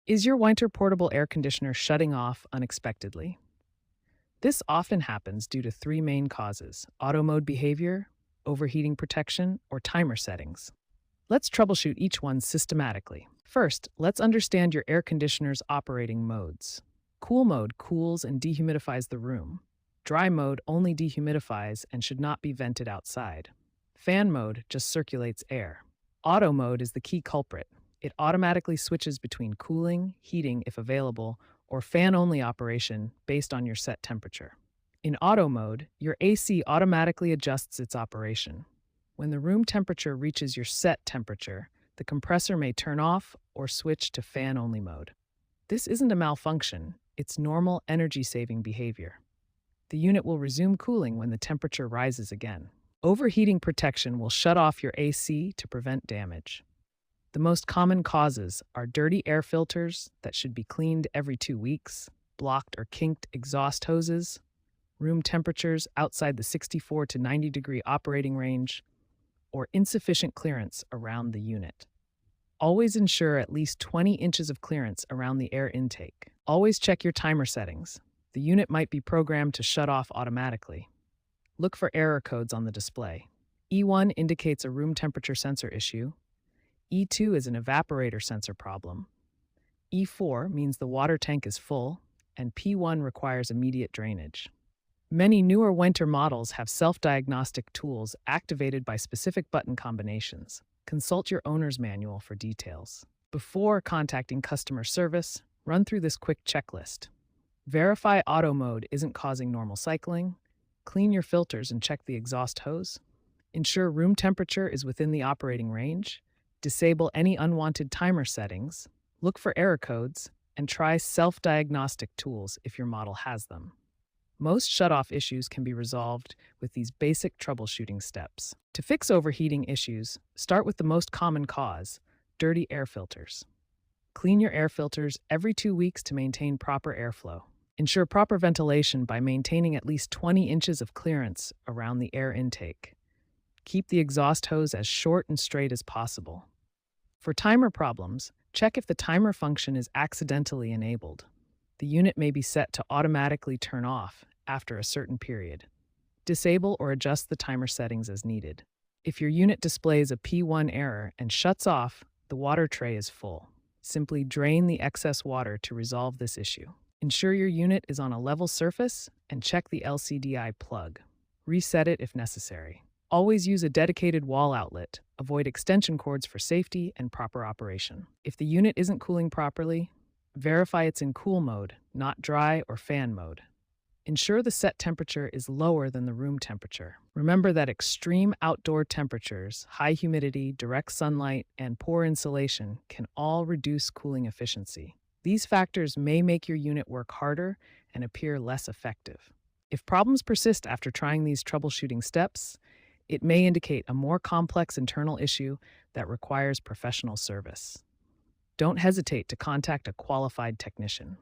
Is your Whynter Portable Air Conditioner shutting off unexpectedly? This often happens due to three main causes: auto mode behavior, overheating protection, or timer settings. Let's troubleshoot each one systematically. First, let's understand your air conditioner's operating modes. Cool mode cools and dehumidifies the room. Dry mode only dehumidifies and should not be vented outside. Fan mode just circulates air. Auto mode is the key culprit. It automatically switches between cooling, heating if available, or fan-only operation based on your set temperature. In auto mode, your AC automatically adjusts its operation. When the room temperature reaches your set temperature, the compressor may turn off or switch to fan-only mode. This isn't a malfunction, it's normal energy-saving behavior. The unit will resume cooling when the temperature rises again. Overheating protection will shut off your AC to prevent damage. The most common causes are dirty air filters that should be cleaned every 2 weeks, blocked or kinked exhaust hoses, room temperatures outside the 64 to 90 degree operating range, or insufficient clearance around the unit. Always ensure at least 20 inches of clearance around the air intake. Always check your timer settings. The unit might be programmed to shut off automatically. Look for error codes on the display. E1 indicates a room temperature sensor issue. E2 is an evaporator sensor problem. E4 means the water tank is full, and P1 requires immediate drainage. Many newer Whynter models have self-diagnostic tools activated by specific button combinations. Consult your owner's manual for details. Before contacting customer service, run through this quick checklist. Verify auto mode isn't causing normal cycling. Clean your filters and check the exhaust hose. Ensure room temperature is within the operating range. Disable any unwanted timer settings. Look for error codes, and try self-diagnostic tools if your model has them. Most shutoff issues can be resolved with these basic troubleshooting steps. To fix overheating issues, start with the most common cause: dirty air filters. Clean your air filters every 2 weeks to maintain proper airflow. Ensure proper ventilation by maintaining at least 20 inches of clearance around the air intake. Keep the exhaust hose as short and straight as possible. For timer problems, check if the timer function is accidentally enabled. The unit may be set to automatically turn off after a certain period. Disable or adjust the timer settings as needed. If your unit displays a P1 error and shuts off, the water tray is full. Simply drain the excess water to resolve this issue. Ensure your unit is on a level surface and check the LCDI plug. Reset it if necessary. Always use a dedicated wall outlet. Avoid extension cords for safety and proper operation. If the unit isn't cooling properly, verify it's in cool mode, not dry or fan mode. Ensure the set temperature is lower than the room temperature. Remember that extreme outdoor temperatures, high humidity, direct sunlight, and poor insulation can all reduce cooling efficiency. These factors may make your unit work harder and appear less effective. If problems persist after trying these troubleshooting steps, it may indicate a more complex internal issue that requires professional service. Don't hesitate to contact a qualified technician.